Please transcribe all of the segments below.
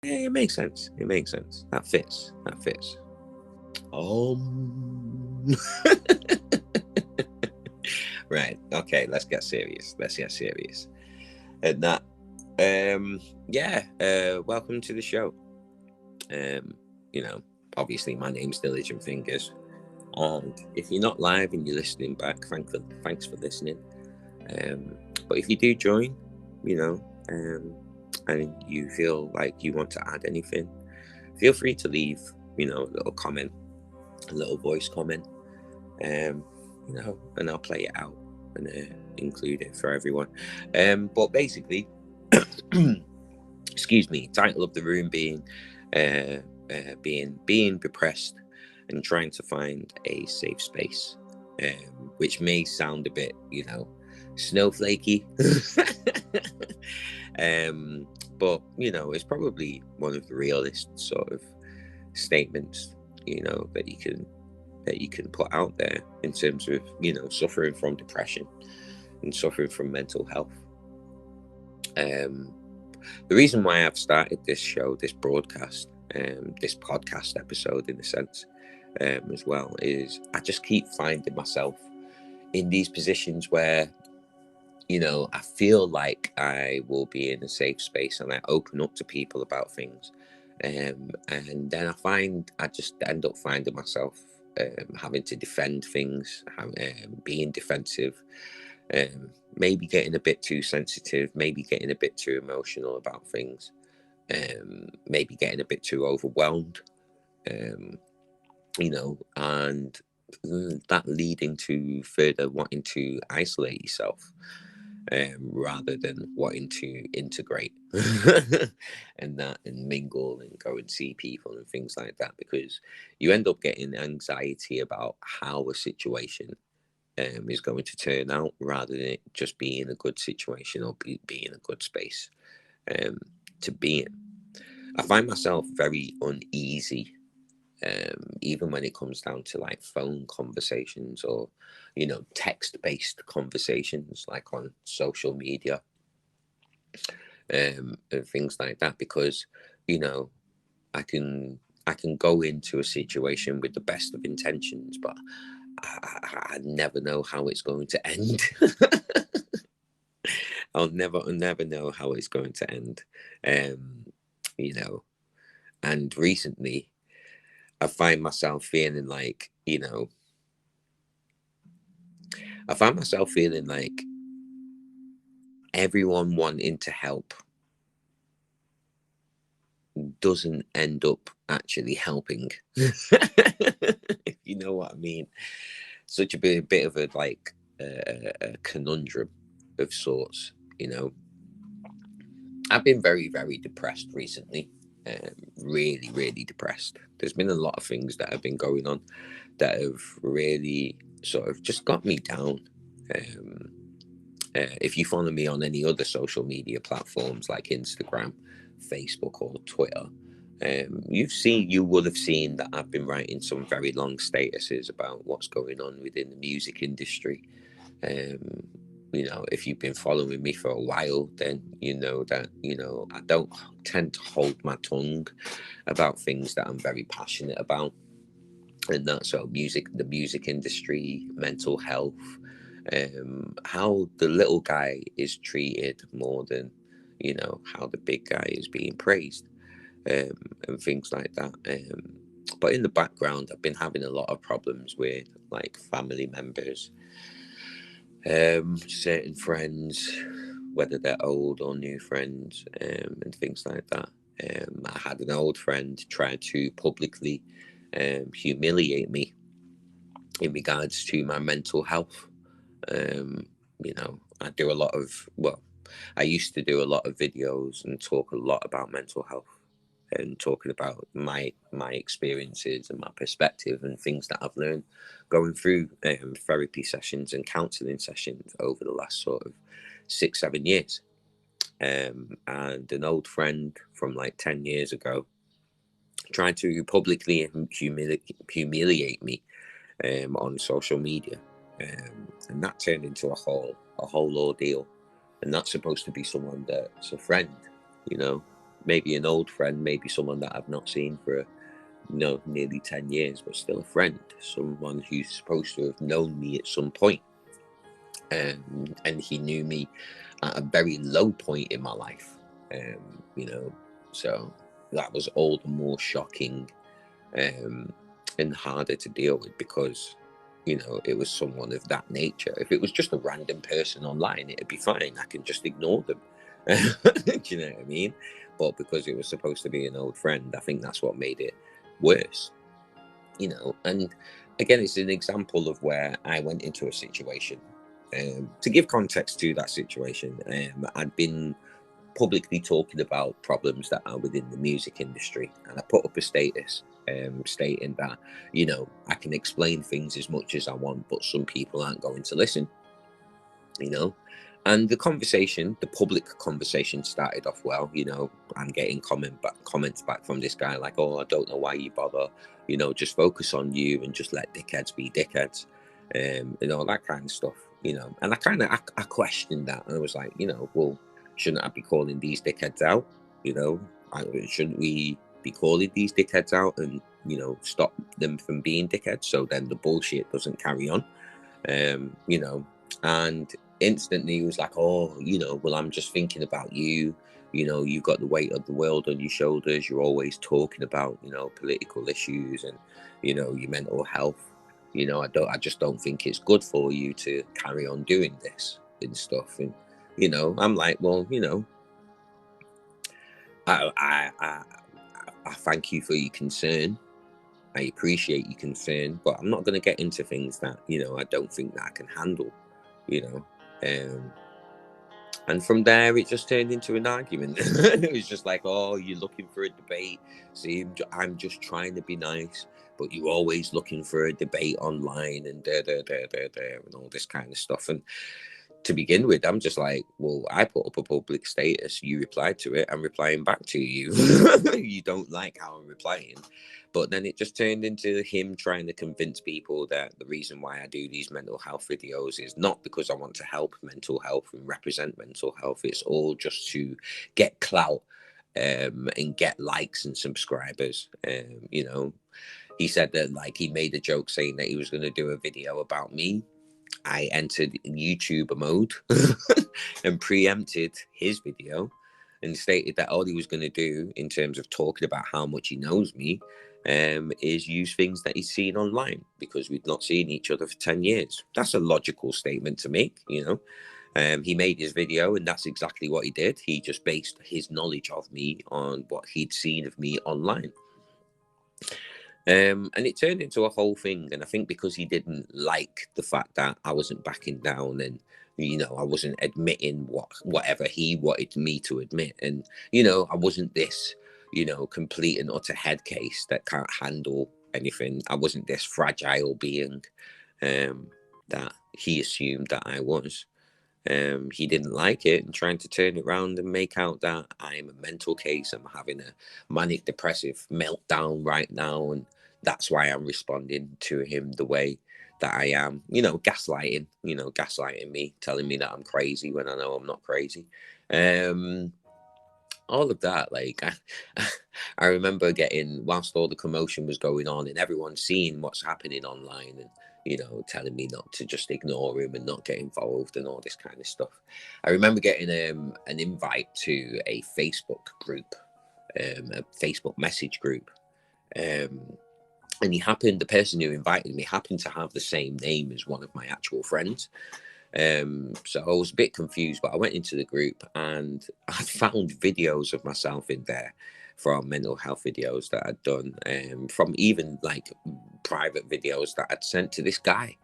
Yeah, it makes sense. It makes sense. That fits. That fits. Right. Okay. Let's get serious. Let's get serious. And that. Yeah. Welcome to the show. You know, obviously my name's Diligent Fingers, and if you're not live and you're listening back, thanks for listening. But if you do join, you know, and you feel like you want to add anything, feel free to leave, you know, a little comment, a little voice comment, you know, and I'll play it out and include it for everyone. But basically, excuse me, title of the room being being depressed and trying to find a safe space, which may sound a bit, you know, snowflakey. But you know, it's probably one of the realest sort of statements, you know, that you can put out there in terms of, you know, suffering from depression and suffering from mental health. The reason why I've started this show, this broadcast, this podcast episode in a sense, as well, is I just keep finding myself in these positions where, you know, I feel like I will be in a safe space and I open up to people about things. And then I just end up finding myself having to defend things, being defensive, maybe getting a bit too sensitive, maybe getting a bit too emotional about things, maybe getting a bit too overwhelmed, you know, and that leading to further wanting to isolate yourself, rather than wanting to integrate and mingle and go and see people and things like that, because you end up getting anxiety about how a situation is going to turn out, rather than it just being a good situation or being a good space to be in. I find myself very uneasy, even when it comes down to like phone conversations or, you know, text-based conversations like on social media, and things like that, because, you know, I can go into a situation with the best of intentions, but I never know how it's going to end. I'll never know how it's going to end. You know, and recently I find myself feeling like, you know, I find myself feeling like everyone wanting to help doesn't end up actually helping. If you know what I mean. Such a bit of a like a conundrum of sorts, you know. I've been very, very depressed recently. Really, really depressed. There's been a lot of things that have been going on that have really sort of just got me down. Um, if you follow me on any other social media platforms like Instagram, Facebook, or Twitter, you would have seen that I've been writing some very long statuses about what's going on within the music industry. Um, you know, if you've been following me for a while, then you know that, you know, I don't tend to hold my tongue about things that I'm very passionate about, and that's so the music industry, mental health, how the little guy is treated more than, you know, how the big guy is being praised, and things like that. But in the background, I've been having a lot of problems with like family members, certain friends, whether they're old or new friends, and things like that. I had an old friend try to publicly humiliate me in regards to my mental health. You know, I used to do a lot of videos and talk a lot about mental health and talking about my experiences and my perspective and things that I've learned going through therapy sessions and counselling sessions over the last sort of 6-7 years. And an old friend from like 10 years ago tried to publicly humiliate me on social media, and that turned into a whole ordeal. And that's supposed to be someone that's a friend, you know, maybe an old friend, maybe someone that I've not seen for nearly 10 years, but still a friend, someone who's supposed to have known me at some point. And he knew me at a very low point in my life, so that was all the more shocking and harder to deal with, because it was someone of that nature. If it was just a random person online, it'd be fine, I can just ignore them. Do you know what I mean? But because it was supposed to be an old friend, I think that's what made it worse. And again, it's an example of where I went into a situation. To give context to that situation, I'd been publicly talking about problems that are within the music industry, and I put up a status stating that I can explain things as much as I want, but some people aren't going to listen. And the public conversation started off well. I'm getting comments back from this guy like, oh, I don't know why you bother, just focus on you and just let dickheads be dickheads, that kind of stuff. And I questioned that, and I was like, well, shouldn't I be calling these dickheads out? Shouldn't we be calling these dickheads out and stop them from being dickheads, so then the bullshit doesn't carry on? And instantly he was like, oh, well, I'm just thinking about you. You've got the weight of the world on your shoulders, you're always talking about political issues and your mental health. I just don't think it's good for you to carry on doing this and stuff. And I'm like, well, I thank you for your concern, I appreciate your concern, but I'm not going to get into things that I don't think that I can handle. And from there it just turned into an argument. It was just like, oh, you're looking for a debate. See, I'm just trying to be nice, but you're always looking for a debate online and and all this kind of stuff. And to begin with, I'm just like, well, I put up a public status, you replied to it, I'm replying back to you. You don't like how I'm replying. But then it just turned into him trying to convince people that the reason why I do these mental health videos is not because I want to help mental health and represent mental health. It's all just to get clout and get likes and subscribers. He said that, like, he made a joke saying that he was going to do a video about me. I entered YouTuber mode and preempted his video and stated that all he was going to do in terms of talking about how much he knows me is use things that he's seen online, because we've not seen each other for 10 years. That's a logical statement to make. He made his video and that's exactly what he did. He just based his knowledge of me on what he'd seen of me online. And it turned into a whole thing. And I think because he didn't like the fact that I wasn't backing down and, I wasn't admitting whatever he wanted me to admit. And, I wasn't this, complete and utter head case that can't handle anything. I wasn't this fragile being that he assumed that I was. He didn't like it and trying to turn it around and make out that I'm a mental case. I'm having a manic depressive meltdown right now, and that's why I'm responding to him the way that I am. Gaslighting me, telling me that I'm crazy when I know I'm not crazy. All of that, like, I remember getting, whilst all the commotion was going on and everyone seeing what's happening online and telling me not to just ignore him and not get involved and all this kind of stuff. I remember getting an invite to a Facebook group, a Facebook message group. And the person who invited me happened to have the same name as one of my actual friends. So I was a bit confused, but I went into the group and I found videos of myself in there from mental health videos that I'd done, from even like private videos that I'd sent to this guy,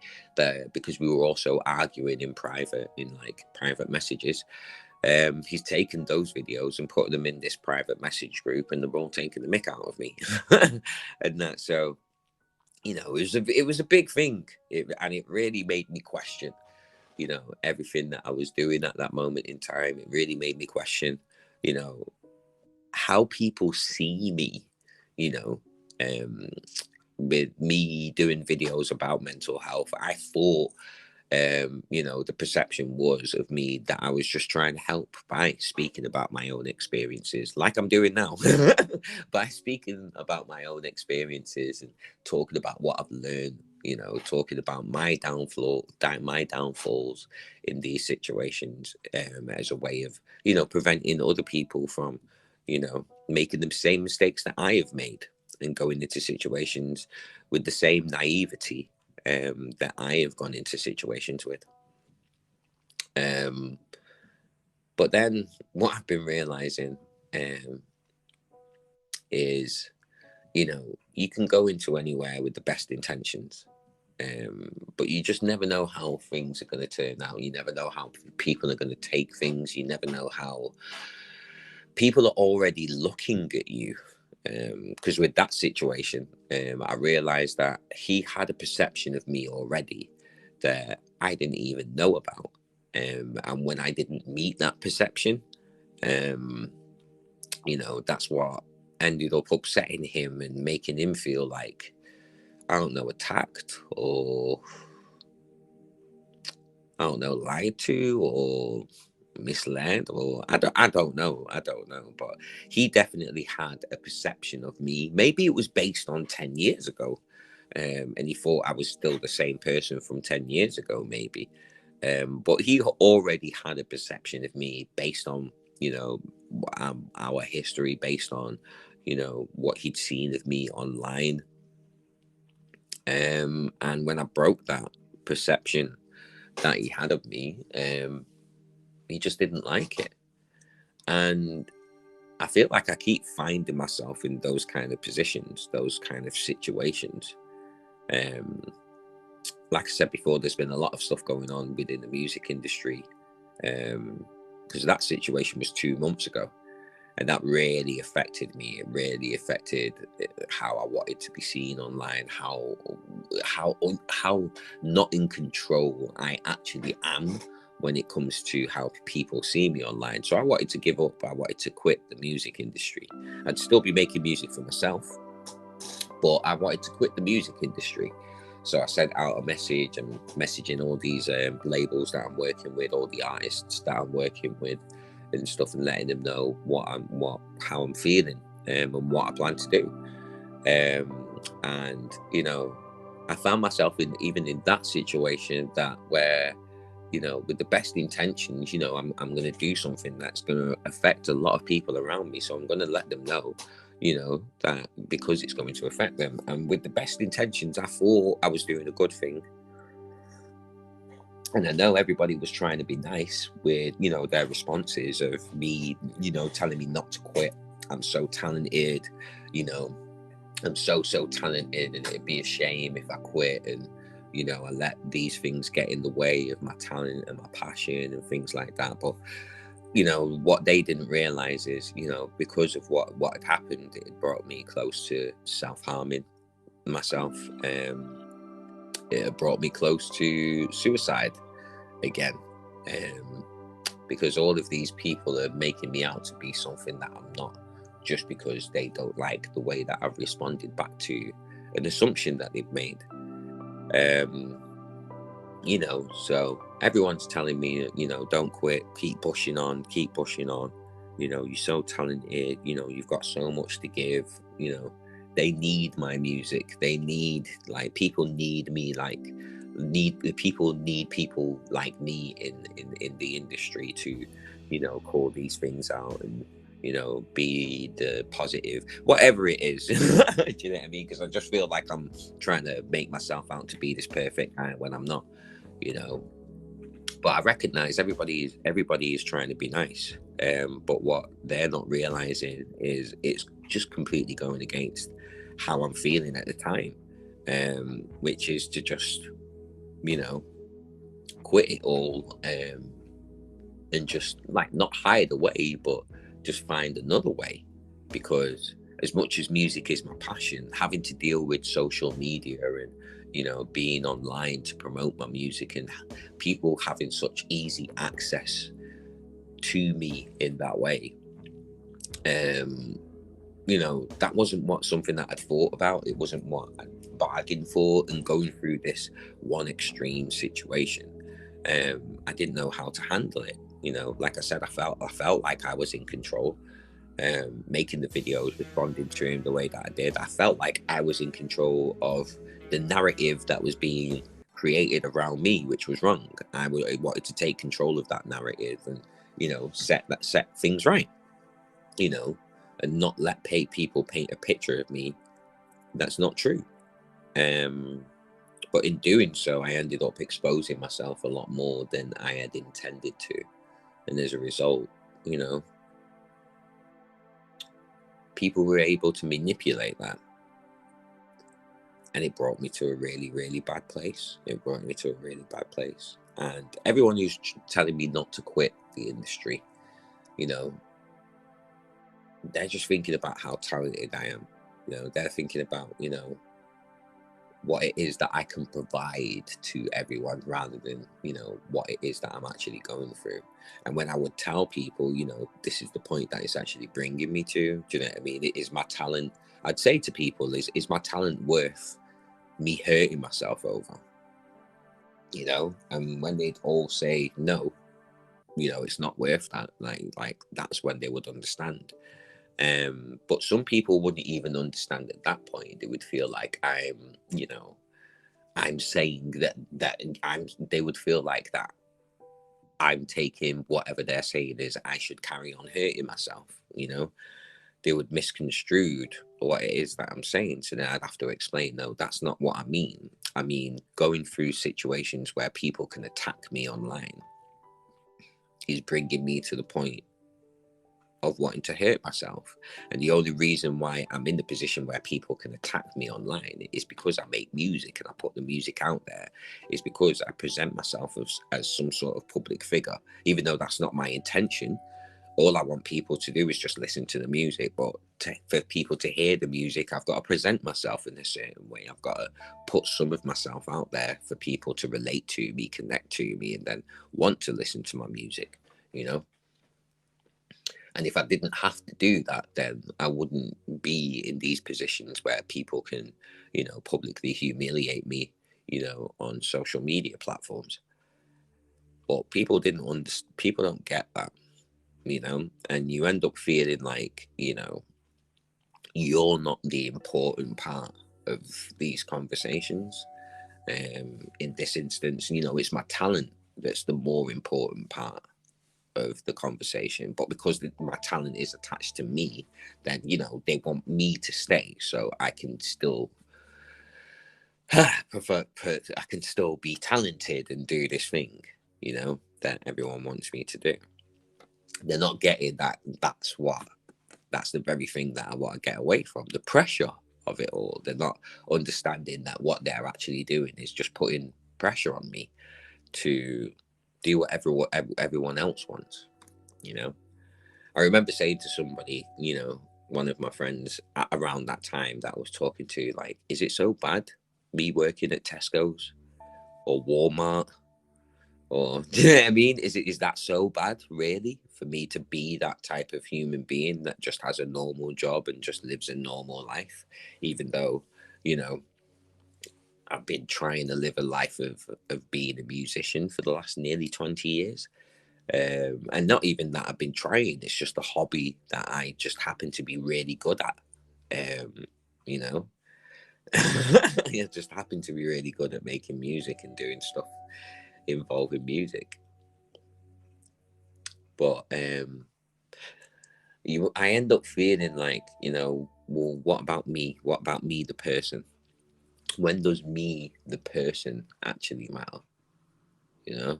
because we were also arguing in private, in like private messages. He's taken those videos and put them in this private message group, and they're all taking the mick out of me. And that, so it was a big thing, and it really made me question everything that I was doing at that moment in time. It really made me question how people see me, with me doing videos about mental health. I thought You know, the perception was of me that I was just trying to help by speaking about my own experiences, like I'm doing now, by speaking about my own experiences and talking about what I've learned, you know, talking about my my downfalls in these situations, as a way of, you know, preventing other people from, you know, making the same mistakes that I have made and going into situations with the same naivety that I have gone into situations with. But then what I've been realizing is, you know, you can go into anywhere with the best intentions, but you just never know how things are going to turn out. You never know how people are going to take things. You never know how people are already looking at you. Because with that situation, I realized that he had a perception of me already that I didn't even know about. And when I didn't meet that perception, you know, that's what ended up upsetting him and making him feel like, I don't know, attacked, or I don't know, lied to, or misled, or I don't know, but he definitely had a perception of me. Maybe it was based on 10 years ago, and he thought I was still the same person from 10 years ago, maybe. But he already had a perception of me based on, you know, our history, based on, you know, what he'd seen of me online. And when I broke that perception that he had of me, he just didn't like it. And I feel like I keep finding myself in those kind of positions, those kind of situations. Like I said before, there's been a lot of stuff going on within the music industry, because that situation was 2 months ago, and that really affected me. It really affected how I wanted to be seen online, how not in control I actually am when it comes to how people see me online. So I wanted to give up. I wanted to quit the music industry. I'd still be making music for myself, but I wanted to quit the music industry. So I sent out a message and messaging all these labels that I'm working with, all the artists that I'm working with and stuff, and letting them know how I'm feeling, and what I plan to do. And you know, I found myself even in that situation, that where, you know, with the best intentions, you know, I'm going to do something that's going to affect a lot of people around me. So I'm going to let them know, you know, that because it's going to affect them. And with the best intentions, I thought I was doing a good thing. And I know everybody was trying to be nice with, you know, their responses of me, you know, telling me not to quit. I'm so talented, you know, I'm so talented, and it'd be a shame if I quit and, you know, I let these things get in the way of my talent and my passion and things like that. But, you know, what they didn't realize is, you know, because of what had happened, it brought me close to self-harming myself. It brought me close to suicide again, because all of these people are making me out to be something that I'm not, just because they don't like the way that I've responded back to an assumption that they've made. You know, so everyone's telling me, you know, don't quit, keep pushing on, you know, you're so talented, you know, you've got so much to give, you know, they need my music, they need, like, people need me, like, people need people like me in the industry to, you know, call these things out and, you know, be the positive, whatever it is. Do you know what I mean? Because I just feel like I'm trying to make myself out to be this perfect guy when I'm not, you know. But I recognize everybody is trying to be nice, but what they're not realizing is it's just completely going against how I'm feeling at the time, which is to just, you know, quit it all, and just, like, not hide away, but just find another way. Because as much as music is my passion, having to deal with social media and, you know, being online to promote my music, and people having such easy access to me in that way, you know, that wasn't something that I'd thought about. It wasn't what I bargained for. And going through this one extreme situation, I didn't know how to handle it. You know, like I said, I felt like I was in control, making the videos, responding to him the way that I did. I felt like I was in control of the narrative that was being created around me, which was wrong. I wanted to take control of that narrative and, you know, set things right, you know, and not let people paint a picture of me that's not true. But in doing so, I ended up exposing myself a lot more than I had intended to. And as a result, you know, people were able to manipulate that. And it brought me to a really, really bad place. It brought me to a really bad place. And everyone who's telling me not to quit the industry, you know, they're just thinking about how talented I am. You know, they're thinking about, you know, what it is that I can provide to everyone rather than, you know, what it is that I'm actually going through. And when I would tell people, you know, this is the point that it's actually bringing me to, do you know what I mean? It is my talent. I'd say to people, is my talent worth me hurting myself over? You know, and when they'd all say no, you know, it's not worth that. Like that's when they would understand. But some people wouldn't even understand at that point. They would feel like I'm, you know, I'm saying that they would feel like that I'm taking whatever they're saying is I should carry on hurting myself, you know. They would misconstrue what it is that I'm saying. So then I'd have to explain, no, that's not what I mean. I mean, going through situations where people can attack me online is bringing me to the point of wanting to hurt myself. And the only reason why I'm in the position where people can attack me online is because I make music and I put the music out there. It's because I present myself as some sort of public figure, even though that's not my intention. All I want people to do is just listen to the music. But for people to hear the music, I've got to present myself in a certain way. I've got to put some of myself out there for people to relate to me, connect to me, and then want to listen to my music, you know? And if I didn't have to do that, then I wouldn't be in these positions where people can, you know, publicly humiliate me, you know, on social media platforms. But people didn't understand, people don't get that, you know, and you end up feeling like, you know, you're not the important part of these conversations. In this instance, you know, it's my talent that's the more important part of the conversation, but because my talent is attached to me, then, you know, they want me to stay so I can still I can still be talented and do this thing, you know, that everyone wants me to do. They're not getting that that's the very thing that I want to get away from, the pressure of it all. They're not understanding that what they're actually doing is just putting pressure on me to do what everyone else wants, you know. I remember saying to somebody, you know, one of my friends around that time that I was talking to, like, is it so bad me working at Tesco's or Walmart? Or do you know what I mean? Is that so bad, really, for me to be that type of human being that just has a normal job and just lives a normal life, even though, you know, I've been trying to live a life of being a musician for the last nearly 20 years. And not even that I've been trying, it's just a hobby that I just happen to be really good at. You know, I just happen to be really good at making music and doing stuff involving music. But I end up feeling like, you know, well, what about me? What about me, the person? When does me, the person, actually matter? You know.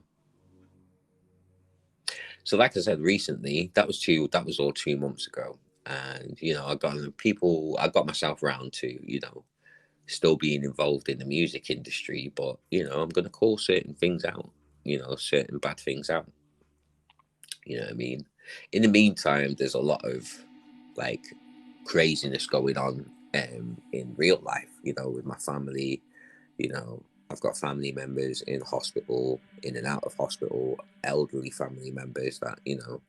So, like I said, recently, that was all 2 months ago, and you know, I got myself around to, you know, still being involved in the music industry, but you know, I'm gonna call certain things out, you know, certain bad things out. You know what I mean? In the meantime, there's a lot of like craziness going on in real life, you know, with my family. You know, I've got family members in hospital, in and out of hospital, elderly family members that, you know,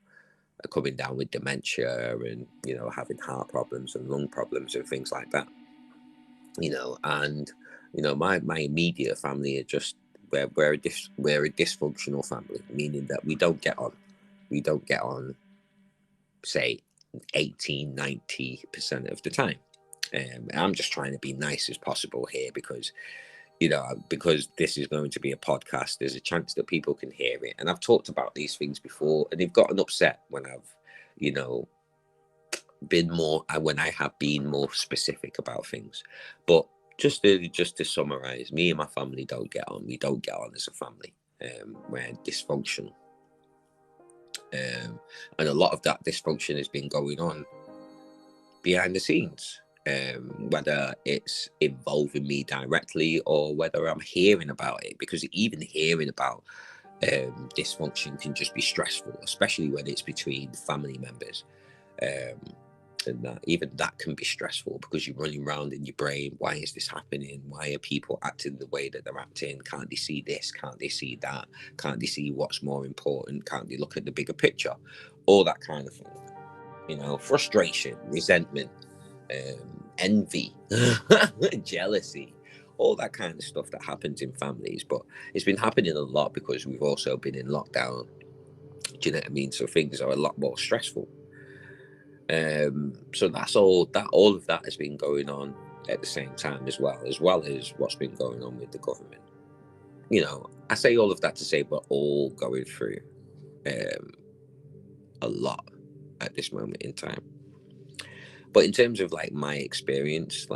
are coming down with dementia and, you know, having heart problems and lung problems and things like that. You know, and, you know, my immediate family are just we're a dysfunctional family, meaning that we don't get on. We don't get on, say, 80-90% of the time. I'm just trying to be nice as possible here because, because this is going to be a podcast, there's a chance that people can hear it. And I've talked about these things before, and they've gotten upset when I've, when I have been more specific about things. But just to summarize, me and my family don't get on. We don't get on as a family. We're dysfunctional. And a lot of that dysfunction has been going on behind the scenes, whether it's involving me directly or whether I'm hearing about it, because even hearing about dysfunction can just be stressful, especially when it's between family members. And even that can be stressful because you're running around in your brain. Why is this happening? Why are people acting the way that they're acting? Can't they see this? Can't they see that? Can't they see what's more important? Can't they look at the bigger picture? All that kind of thing. Frustration, resentment, envy, jealousy, all that kind of stuff that happens in families. But it's been happening a lot because we've also been in lockdown. Do you know what I mean? So things are a lot more stressful. So that's all of that has been going on at the same time, as well as what's been going on with the government. I say all of that to say we're all going through a lot at this moment in time. But in terms of like my experience,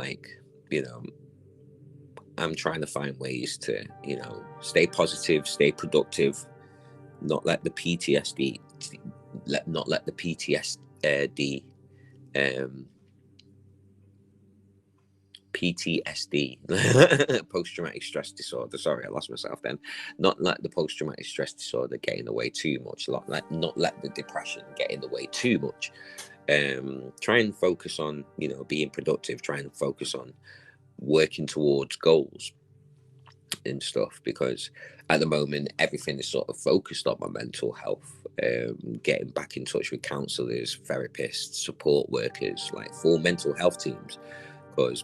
I'm trying to find ways to, stay positive, stay productive, not let the PTSD, post-traumatic stress disorder. Sorry, I lost myself then. Not let the post-traumatic stress disorder get in the way too much. Not let the depression get in the way too much. Try and focus on, being productive. Try and focus on working towards goals and stuff, because at the moment everything is sort of focused on my mental health. Getting back in touch with counselors, therapists, support workers, like full mental health teams,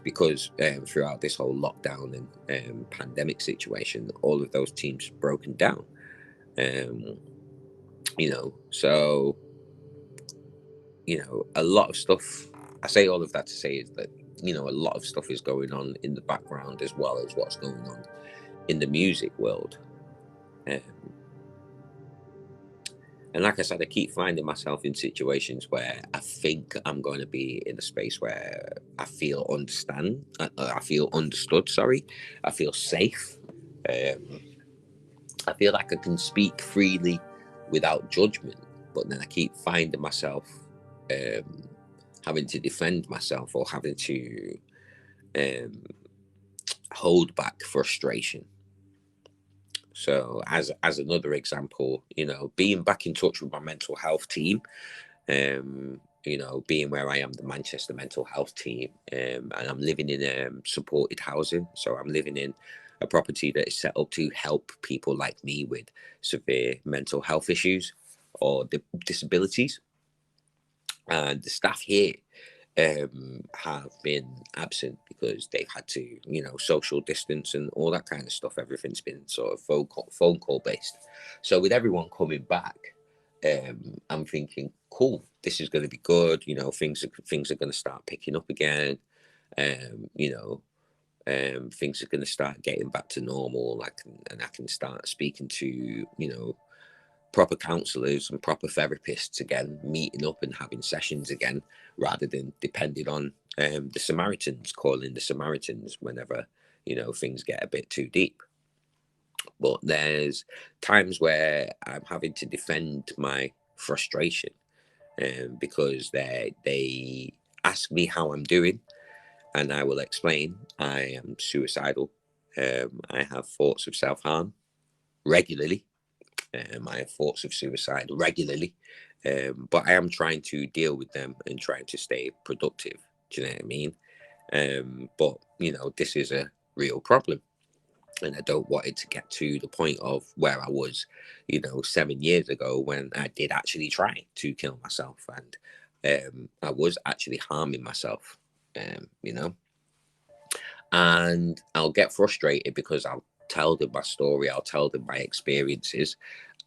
because throughout this whole lockdown and pandemic situation, all of those teams broken down. So a lot of stuff. I say all of that to say is that a lot of stuff is going on in the background, as well as what's going on in the music world. And like I said, I keep finding myself in situations where I think I'm going to be in a space where I feel understood. Sorry, I feel safe. I feel like I can speak freely without judgment. But then I keep finding myself having to defend myself, or having to hold back frustration. So as another example, being back in touch with my mental health team, being where I am, the Manchester mental health team, and I'm living in supported housing. So I'm living in a property that is set up to help people like me with severe mental health issues or disabilities. And the staff here have been absent because they've had to, social distance and all that kind of stuff. Everything's been sort of phone call based. So with everyone coming back, I'm thinking, cool, this is going to be good. Things are going to start picking up again. Things are going to start getting back to normal. And I can start speaking to, proper counselors and proper therapists again, meeting up and having sessions again, rather than depending on the Samaritans, calling the Samaritans whenever, things get a bit too deep. But there's times where I'm having to defend my frustration, because they ask me how I'm doing, and I will explain I am suicidal. I have thoughts of self-harm regularly. I have thoughts of suicide regularly, but I am trying to deal with them and trying to stay productive. Do you know what I mean? But this is a real problem, and I don't want it to get to the point of where I was, 7 years ago, when I did actually try to kill myself, and I was actually harming myself. And I'll get frustrated because tell them my story, I'll tell them my experiences,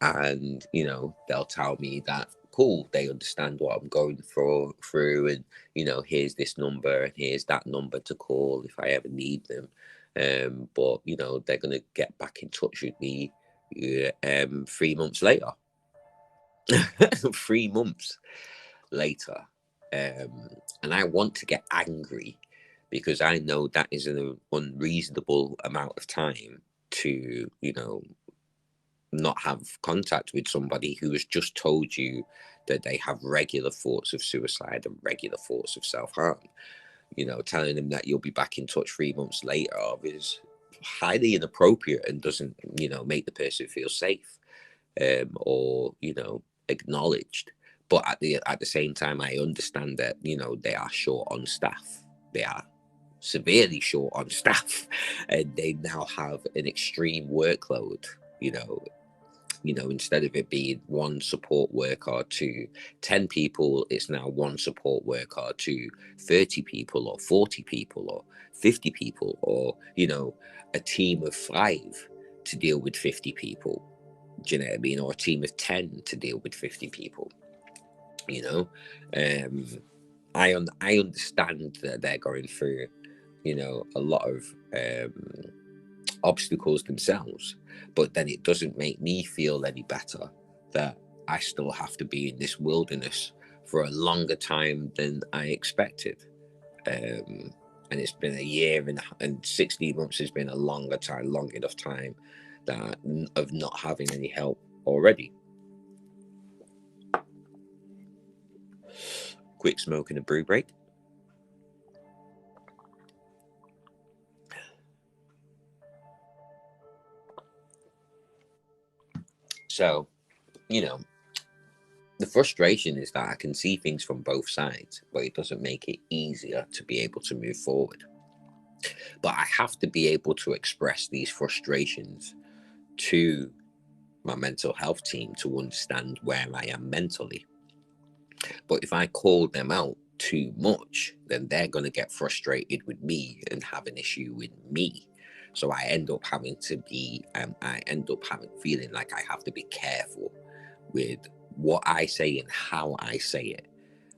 and you know, they'll tell me that cool, they understand what I'm going through, and you know, here's this number and here's that number to call if I ever need them. But you know, they're gonna get back in touch with me 3 months later. 3 months later. And I want to get angry because I know that is an unreasonable amount of time to, you know, not have contact with somebody who has just told you that they have regular thoughts of suicide and regular thoughts of self-harm. You know, telling them that you'll be back in touch 3 months later is highly inappropriate and doesn't, you know, make the person feel safe, or, you know, acknowledged. But at the same time, I understand that, you know, they are short on staff. They are severely short on staff, and they now have an extreme workload. Instead of it being one support worker to 10 people, it's now one support worker to 30 people or 40 people or 50 people, or, you know, a team of 5 to deal with 50 people. Do you know what I mean? Or a team of 10 to deal with 50 people. You know, I understand that they're going through, you know, a lot of obstacles themselves, but then it doesn't make me feel any better that I still have to be in this wilderness for a longer time than I expected. And it's been a year and 16 months has been a long enough time that of not having any help already. Quick smoke and a brew break. So, you know, the frustration is that I can see things from both sides, but it doesn't make it easier to be able to move forward. But I have to be able to express these frustrations to my mental health team to understand where I am mentally. But if I call them out too much, then they're going to get frustrated with me and have an issue with me. So I end up having feeling like I have to be careful with what I say and how I say it,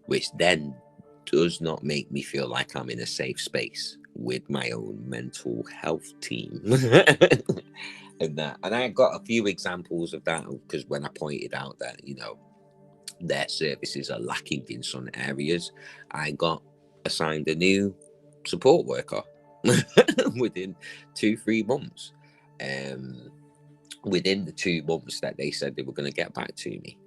which then does not make me feel like I'm in a safe space with my own mental health team. And I got a few examples of that, because when I pointed out that, you know, their services are lacking in some areas, I got assigned a new support worker within 2-3 months. Within the 2 months that they said they were going to get back to me.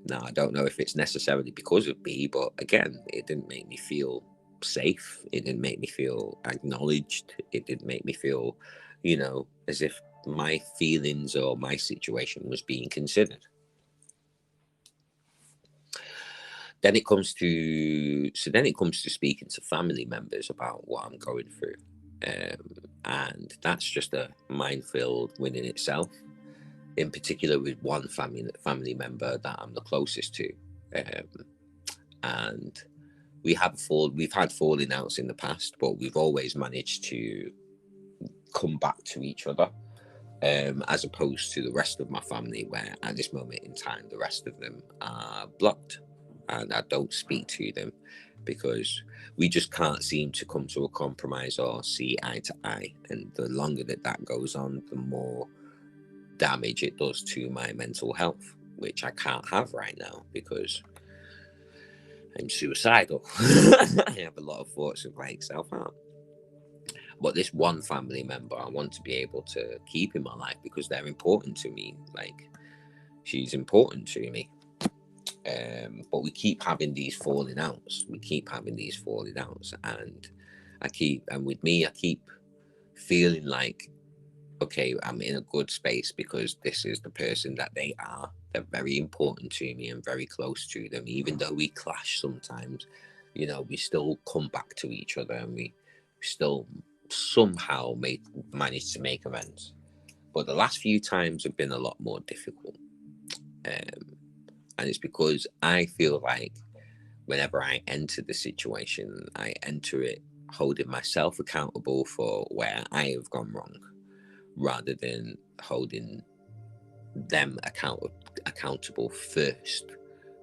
Now, I don't know if it's necessarily because of me, but again, it didn't make me feel safe. It didn't make me feel acknowledged. It didn't make me feel, you know, as if my feelings or my situation was being considered. Then it comes to speaking to family members about what I'm going through. And that's just a minefield within itself, in particular with one family member that I'm the closest to. And we've had falling outs in the past, but we've always managed to come back to each other, as opposed to the rest of my family, where at this moment in time the rest of them are blocked and I don't speak to them because we just can't seem to come to a compromise or see eye to eye. And the longer that goes on, the more damage it does to my mental health, which I can't have right now because I'm suicidal. I have a lot of thoughts of like self-harm. But this one family member I want to be able to keep in my life because they're important to me. Like, she's important to me. But we keep having these falling outs. And with me, I keep feeling like, okay, I'm in a good space because this is the person that they are. They're very important to me and very close to them. Even though we clash sometimes, you know, we still come back to each other and we still somehow manage to make amends. But the last few times have been a lot more difficult. And it's because I feel like whenever I enter the situation, I enter it holding myself accountable for where I have gone wrong. rather than holding them accountable first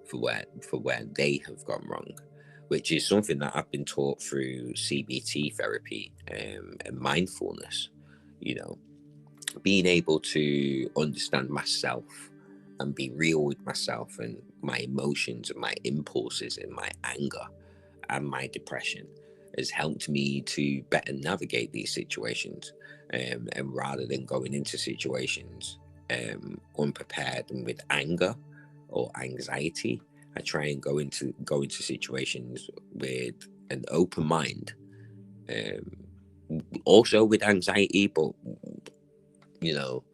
for where they have gone wrong, which is something that I've been taught through CBT therapy, and mindfulness. You know, being able to understand myself and be real with myself and my emotions and my impulses and my anger and my depression has helped me to better navigate these situations. And rather than going into situations unprepared and with anger or anxiety, I try and go into situations with an open mind, also with anxiety, but you know,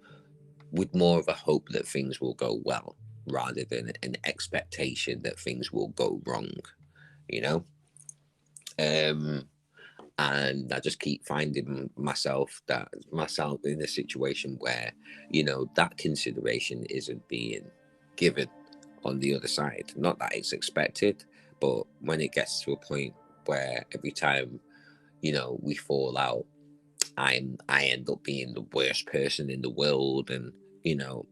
with more of a hope that things will go well rather than an expectation that things will go wrong, you know. And I just keep finding myself in a situation where, you know, that consideration isn't being given on the other side. Not that it's expected, but when it gets to a point where every time, you know, we fall out, I end up being the worst person in the world, and you know,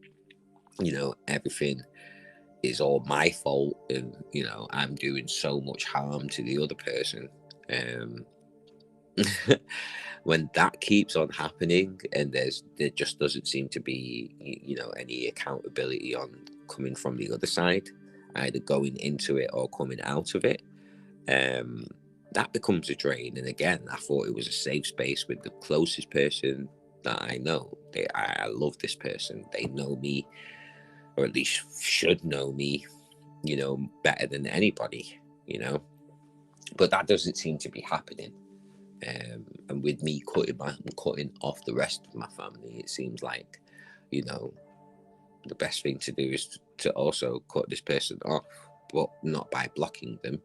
everything is all my fault, and you know, I'm doing so much harm to the other person. When that keeps on happening, and there just doesn't seem to be, you know, any accountability on coming from the other side, either going into it or coming out of it, that becomes a drain. And again, I thought it was a safe space with the closest person that I know. I love this person. They know me, or at least should know me, you know, better than anybody, you know. But that doesn't seem to be happening. And with me cutting off the rest of my family, it seems like, you know, the best thing to do is to also cut this person off, but not by blocking them.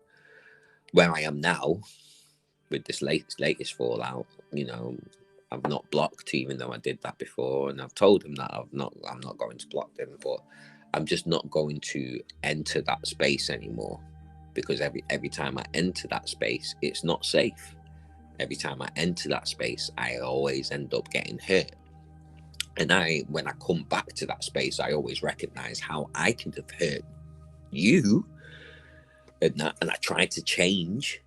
Where I am now with this latest fallout, you know, I've not blocked, even though I did that before, and I've told them that I'm not going to block them, but I'm just not going to enter that space anymore, because every time I enter that space, it's not safe. Every time I enter that space, I always end up getting hurt. And when I come back to that space, I always recognize how I could have hurt you, and I try to change,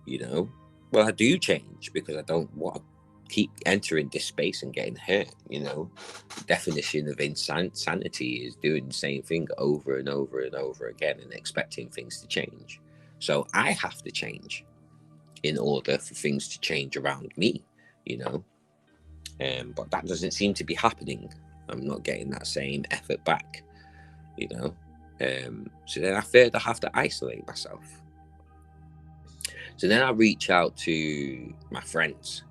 you know. Well, I do change because I don't want to keep entering this space and getting hurt, you know. The definition of insanity is doing the same thing over and over and over again and expecting things to change. So I have to change in order for things to change around me, you know. But that doesn't seem to be happening. I'm not getting that same effort back, you know. So then I further have to isolate myself. So then I reach out to my friends,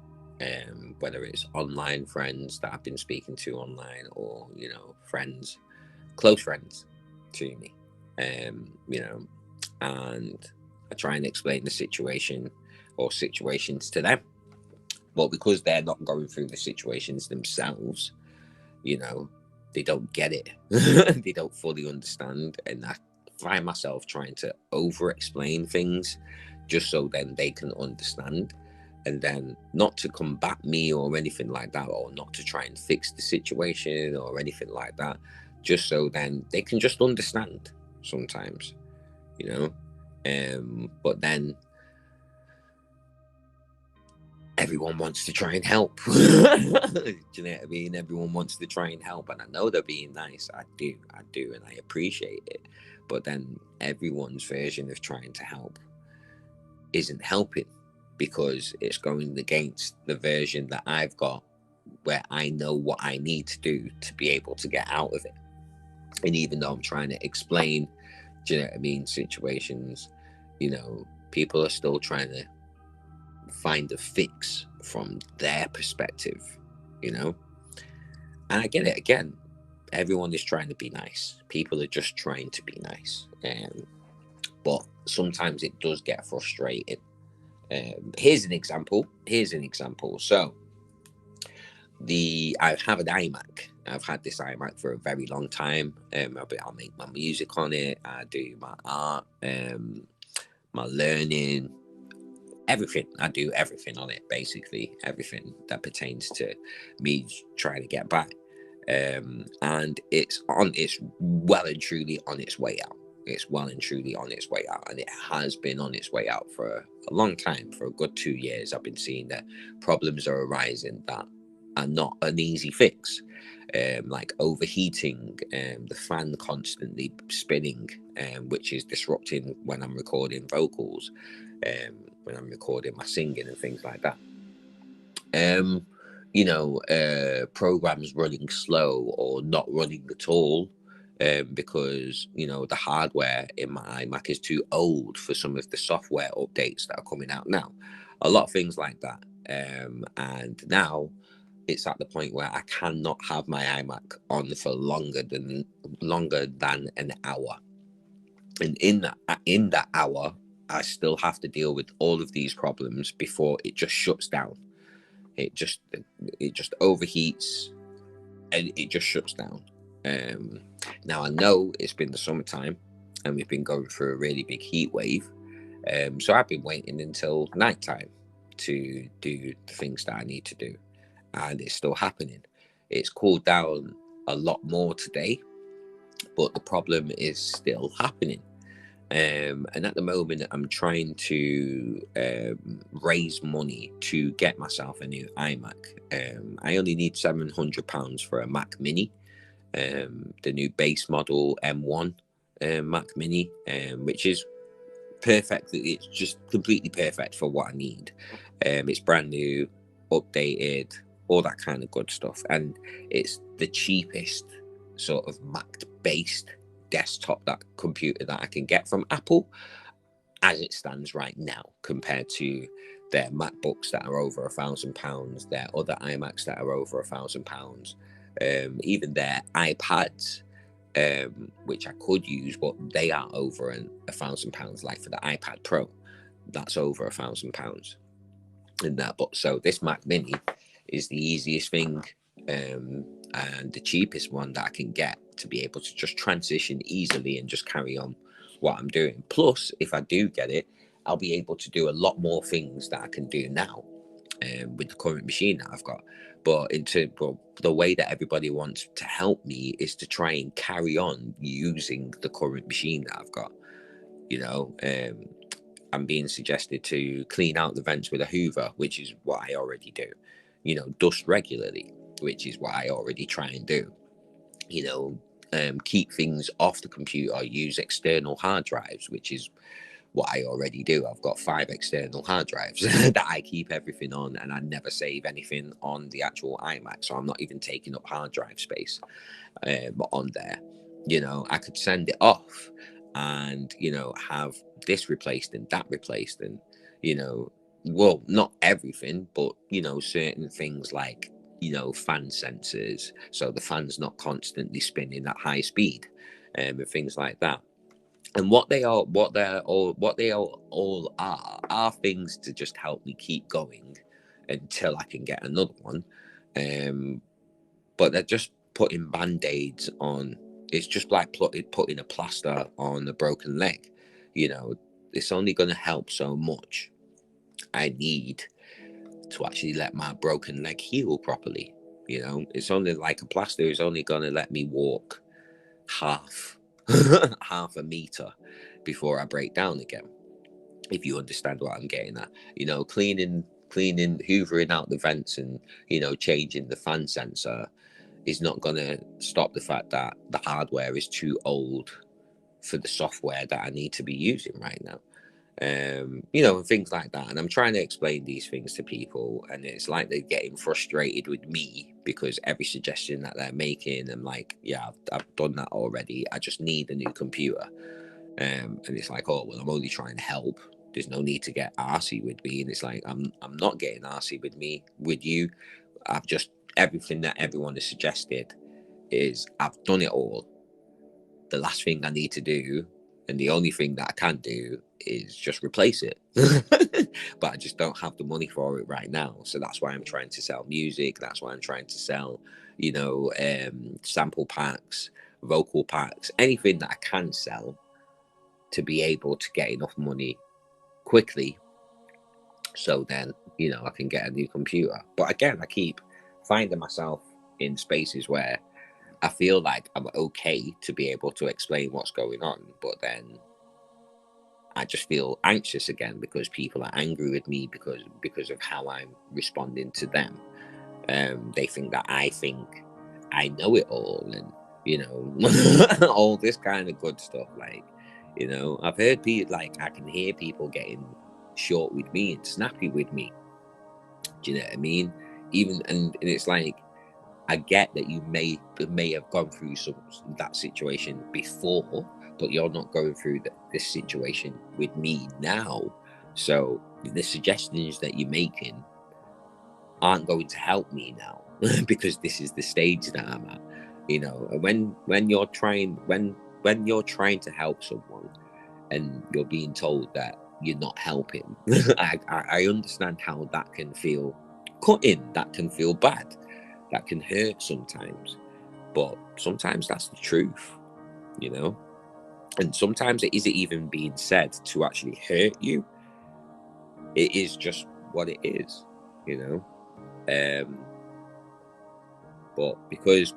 whether it's online friends that I've been speaking to online, or, you know, friends, close friends to me, you know, and I try and explain the situation or situations to them. But because they're not going through the situations themselves, you know, they don't get it. They don't fully understand. And I find myself trying to over explain things just so then they can understand, and then not to combat me or anything like that, or not to try and fix the situation or anything like that, just so then they can just understand sometimes, you know. But then everyone wants to try and help. Do you know what I mean? Everyone wants to try and help, and I know they're being nice. I do, and I appreciate it. But then everyone's version of trying to help isn't helping, because it's going against the version that I've got, where I know what I need to do to be able to get out of it. And even though I'm trying to explain, do you know what I mean, situations, you know, people are still trying to find a fix from their perspective, you know. And I get it. Again, everyone is trying to be nice. People are just trying to be nice. But sometimes it does get frustrating. Here's an example. So I have an iMac. I've had this iMac for a very long time. I make my music on it. I do my art, my learning, everything. I do everything on it, basically everything that pertains to me trying to get by. And it's well and truly on its way out. It's well and truly on its way out, and it has been on its way out for a long time. For a good 2 years, I've been seeing that problems are arising that are not an easy fix, like overheating, the fan constantly spinning, which is disrupting when I'm recording vocals, when I'm recording my singing and things like that. Programs running slow or not running at all, because the hardware in my iMac is too old for some of the software updates that are coming out now. A lot of things like that. And now it's at the point where I cannot have my iMac on for longer than an hour. And in that hour, I still have to deal with all of these problems before it just shuts down. It just overheats and it just shuts down. Now I know it's been the summertime and we've been going through a really big heat wave. So I've been waiting until nighttime to do the things that I need to do, and it's still happening. It's cooled down a lot more today, but the problem is still happening. And at the moment, I'm trying to raise money to get myself a new iMac. I only need £700 for a Mac Mini, the new base model M1 Mac Mini, which is perfect. It's just completely perfect for what I need. It's brand new, updated, all that kind of good stuff, and it's the cheapest sort of Mac-based desktop computer that I can get from Apple as it stands right now, compared to their MacBooks that are over £1,000, their other iMacs that are over £1,000, even their iPads, which I could use, but they are over £1,000. Like for the iPad Pro, that's over £1,000 in that. But so this Mac Mini is the easiest thing, and the cheapest one that I can get to be able to just transition easily and just carry on what I'm doing. Plus, if I do get it, I'll be able to do a lot more things that I can do now with the current machine that I've got. But the way that everybody wants to help me is to try and carry on using the current machine that I've got. I'm being suggested to clean out the vents with a Hoover, which is what I already do. Dust regularly, which is what I already try and do. Keep things off the computer, use external hard drives, which is what I already do. I've got 5 external hard drives that I keep everything on, and I never save anything on the actual iMac, so I'm not even taking up hard drive space on there. I could send it off and have this replaced and that replaced, and well, not everything, but certain things like fan sensors, so the fan's not constantly spinning at high speed, and things like that. And what they all are things to just help me keep going until I can get another one. But they're just putting band-aids on. It's just like putting a plaster on a broken leg. It's only going to help so much. I need to actually let my broken leg heal properly. It's only like a plaster is only going to let me walk half a meter before I break down again, if you understand what I'm getting at. Cleaning, hoovering out the vents and changing the fan sensor is not going to stop the fact that the hardware is too old for the software that I need to be using right now. And things like that. And I'm trying to explain these things to people, and it's like they're getting frustrated with me because every suggestion that they're making, I'm like, yeah, I've done that already. I just need a new computer. And it's like, oh, well, I'm only trying to help. There's no need to get arsey with me. And it's like, I'm not getting arsey with you. I've just, everything that everyone has suggested is I've done it all. The last thing I need to do, and the only thing that I can do, is just replace it. But I just don't have the money for it right now. So that's why I'm trying to sell music. That's why I'm trying to sell, sample packs, vocal packs, anything that I can sell to be able to get enough money quickly So then, you know, I can get a new computer. But again, I keep finding myself in spaces where I feel like I'm okay to be able to explain what's going on, but then I just feel anxious again because people are angry with me because of how I'm responding to them. They think that I think I know it all, and you know, all this kind of good stuff. Like, you know, I've heard people, like, I can hear people getting short with me and snappy with me. Do you know what I mean? Even and it's like, I get that you may have gone through that situation before, but you're not going through this situation with me now. So the suggestions that you're making aren't going to help me now because this is the stage that I'm at. You know, and when you're trying to help someone and you're being told that you're not helping, I understand how that can feel cutting, that can feel bad, that can hurt sometimes, but sometimes that's the truth, you know. And sometimes it isn't even being said to actually hurt you. It is just what it is, you know. But because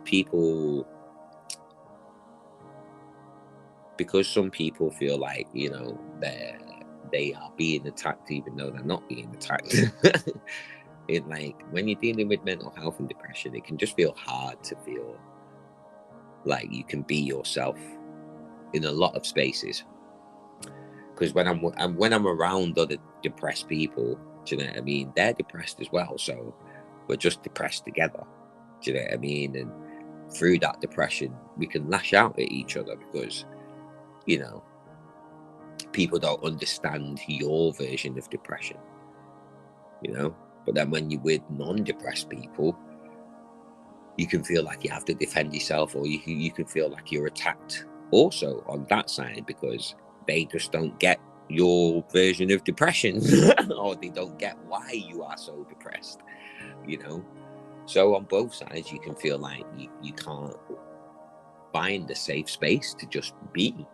some people feel like, you know, they are being attacked even though they're not being attacked. It, like, when you're dealing with mental health and depression, it can just feel hard to feel like you can be yourself in a lot of spaces. Because when I'm around other depressed people, do you know what I mean? They're depressed as well, so we're just depressed together. Do you know what I mean? And through that depression, we can lash out at each other because, you know, people don't understand your version of depression, you know. But then when you're with non-depressed people, you can feel like you have to defend yourself, or you can feel like you're attacked also on that side because they just don't get your version of depression or they don't get why you are so depressed, you know. So on both sides, you can feel like you can't find a safe space to just be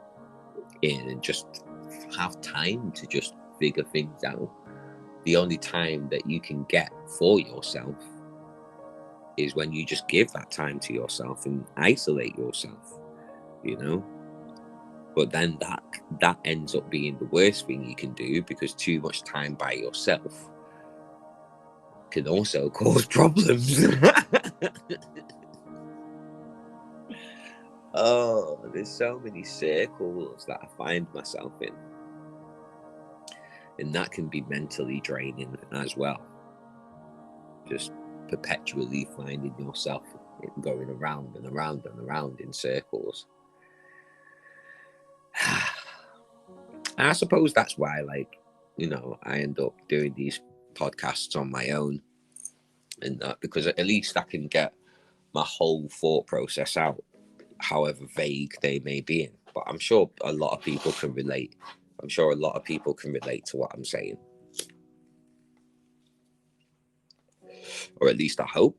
in and just have time to just figure things out. The only time that you can get for yourself is when you just give that time to yourself and isolate yourself, you know. But then that ends up being the worst thing you can do, because too much time by yourself can also cause problems. Oh, there's so many circles that I find myself in, and that can be mentally draining as well. Just perpetually finding yourself going around and around and around in circles. I suppose that's why, like, you know, I end up doing these podcasts on my own, and that because at least I can get my whole thought process out, however vague they may be. But I'm sure a lot of people can relate. I'm sure a lot of people can relate to what I'm saying, or at least I hope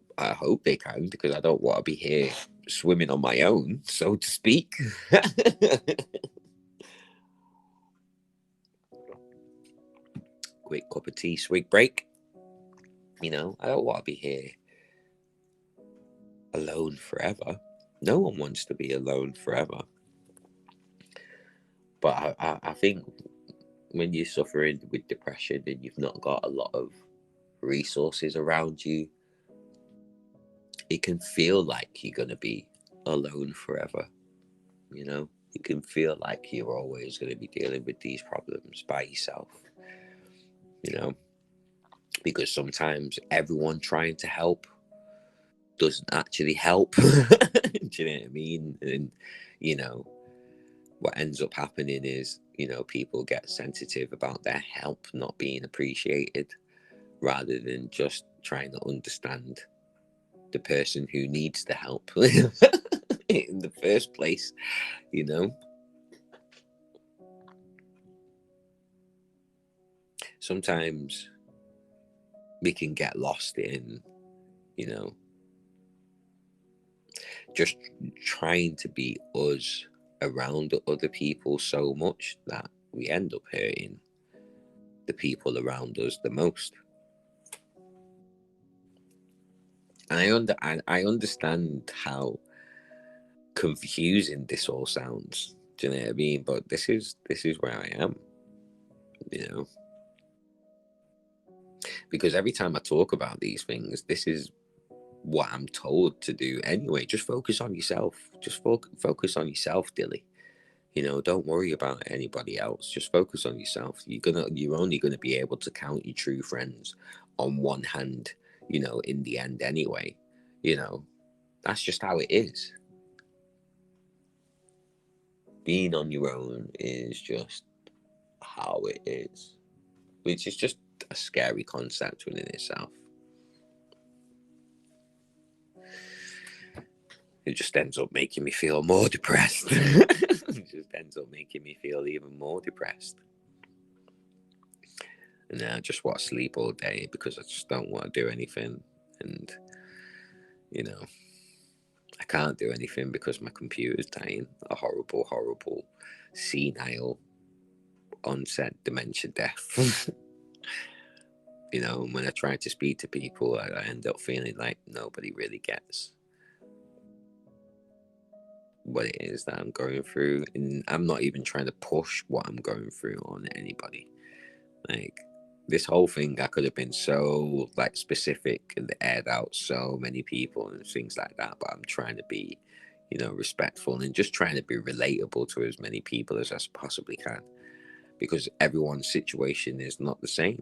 they can, because I don't want to be here swimming on my own, so to speak. Quick cup of tea, swig break. You know, I don't want to be here alone forever. No one wants to be alone forever. But I think when you're suffering with depression and you've not got a lot of resources around you, it can feel like you're going to be alone forever. You know, you can feel like you're always going to be dealing with these problems by yourself, you know, because sometimes everyone trying to help doesn't actually help. Do you know what I mean? And, you know, what ends up happening is, you know, people get sensitive about their help not being appreciated, rather than just trying to understand the person who needs the help in the first place, you know. Sometimes we can get lost in, you know, just trying to be us around other people so much that we end up hurting. the people around us the most. And I understand how confusing this all sounds. Do you know what I mean? But this is where I am, you know. Because every time I talk about these things, this is what I'm told to do anyway. Just focus on yourself. Just focus on yourself, Dilly. You know, don't worry about anybody else. Just focus on yourself. You're only gonna be able to count your true friends on one hand, you know, in the end anyway. You know, that's just how it is. Being on your own is just how it is, which is just a scary concept within itself. It just ends up making me feel more depressed. It just ends up making me feel even more depressed. And then I just want to sleep all day because I just don't want to do anything. And, you know, I can't do anything because my computer's dying. A horrible, horrible, senile, onset dementia death. You know, when I try to speak to people, I end up feeling like nobody really gets what it is that I'm going through. And I'm not even trying to push what I'm going through on anybody. Like, this whole thing, I could have been so like specific and aired out so many people and things like that, but I'm trying to be, you know, respectful and just trying to be relatable to as many people as I possibly can, because everyone's situation is not the same.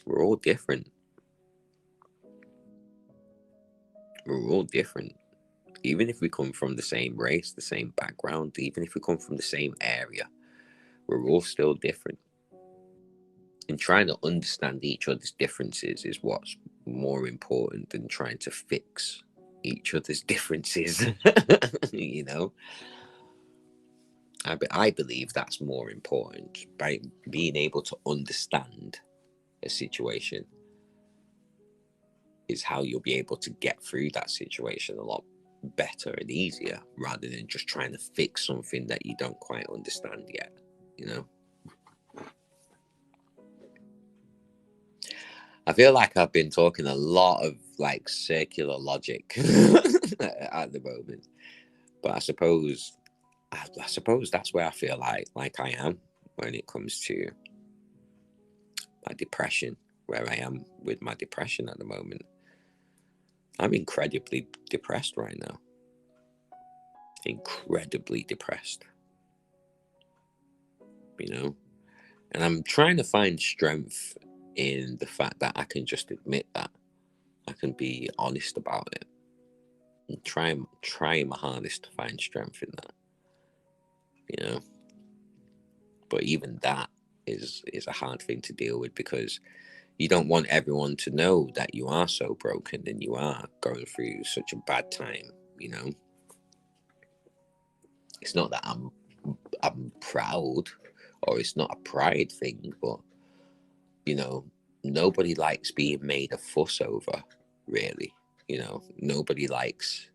We're all different. We're all different. Even if we come from the same race, the same background, even if we come from the same area, we're all still different. And trying to understand each other's differences is what's more important than trying to fix each other's differences. You know, I believe that's more important. By being able to understand a situation is how you'll be able to get through that situation a lot better and easier, rather than just trying to fix something that you don't quite understand yet, you know. I feel like I've been talking a lot of like circular logic at the moment, but I suppose that's where I feel like I am when it comes to my depression, where I am with my depression at the moment. I'm incredibly depressed right now. Incredibly depressed. You know? And I'm trying to find strength in the fact that I can just admit that. I can be honest about it. And trying my hardest to find strength in that. You know? But even that is a hard thing to deal with, because you don't want everyone to know that you are so broken and you are going through such a bad time, you know? It's not that I'm proud, or it's not a pride thing, but, you know, nobody likes being made a fuss over, really. You know, nobody likes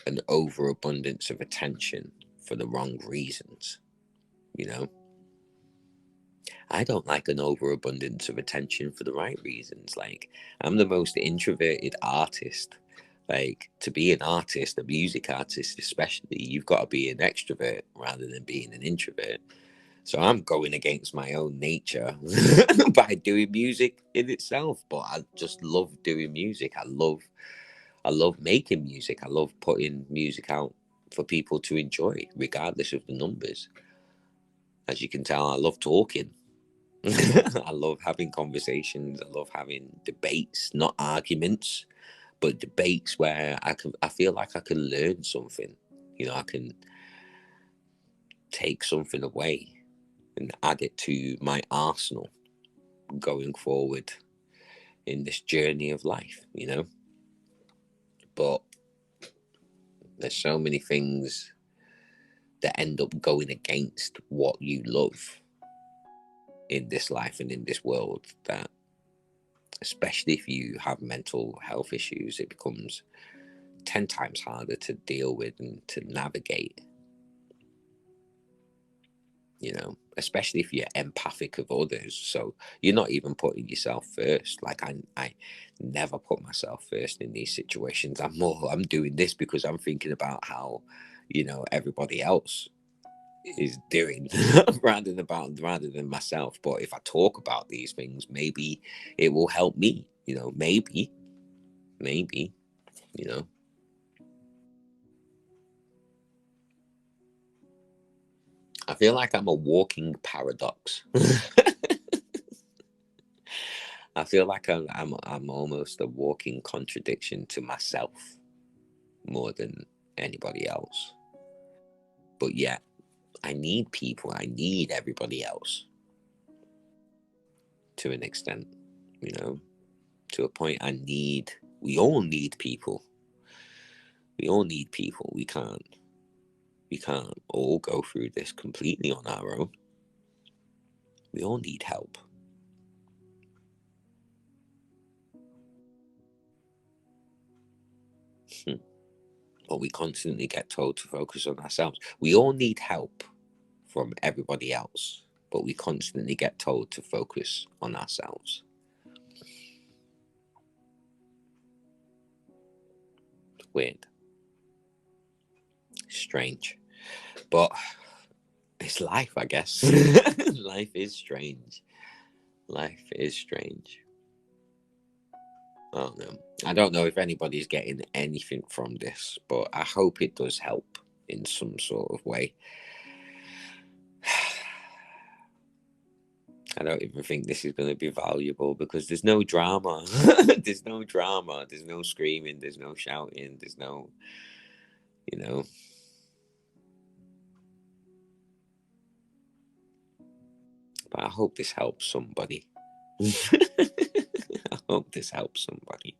an overabundance of attention for the wrong reasons, you know? I don't like an overabundance of attention for the right reasons. Like, I'm the most introverted artist. Like, to be an artist, a music artist especially, you've got to be an extrovert rather than being an introvert. So I'm going against my own nature by doing music in itself. But I just love doing music. I love making music. I love putting music out for people to enjoy, regardless of the numbers. As you can tell, I love talking. I love having conversations. I love having debates, not arguments, but debates where I feel like I can learn something. You know, I can take something away and add it to my arsenal going forward in this journey of life, you know. But there's so many things that end up going against what you love in this life and in this world, that especially if you have mental health issues, it becomes 10 times harder to deal with and to navigate. you know, especially if you're empathic of others. So you're not even putting yourself first. Like I never put myself first in these situations. I'm doing this because I'm thinking about how, you know, everybody else is doing rather than myself. But if I talk about these things, maybe it will help me, you know, maybe, you know. I feel like I'm a walking paradox. I feel like I'm almost a walking contradiction to myself more than anybody else. But yet, I need people. I need everybody else to an extent, you know, to a point. We all need people. We all need people. We can't all go through this completely on our own. We all need help. But we constantly get told to focus on ourselves. We all need help from everybody else, but we constantly get told to focus on ourselves. Weird. Strange. But it's life, I guess. Life is strange. Life is strange. Oh no. I don't know if anybody's getting anything from this, but I hope it does help in some sort of way. I don't even think this is going to be valuable because there's no drama. There's no drama. There's no screaming. There's no shouting. There's no, you know. But I hope this helps somebody. I hope this helps somebody.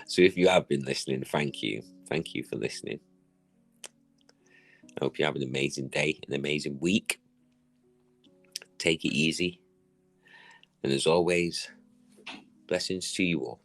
So if you have been listening, thank you. Thank you for listening. I hope you have an amazing day, an amazing week. Take it easy. And as always, blessings to you all.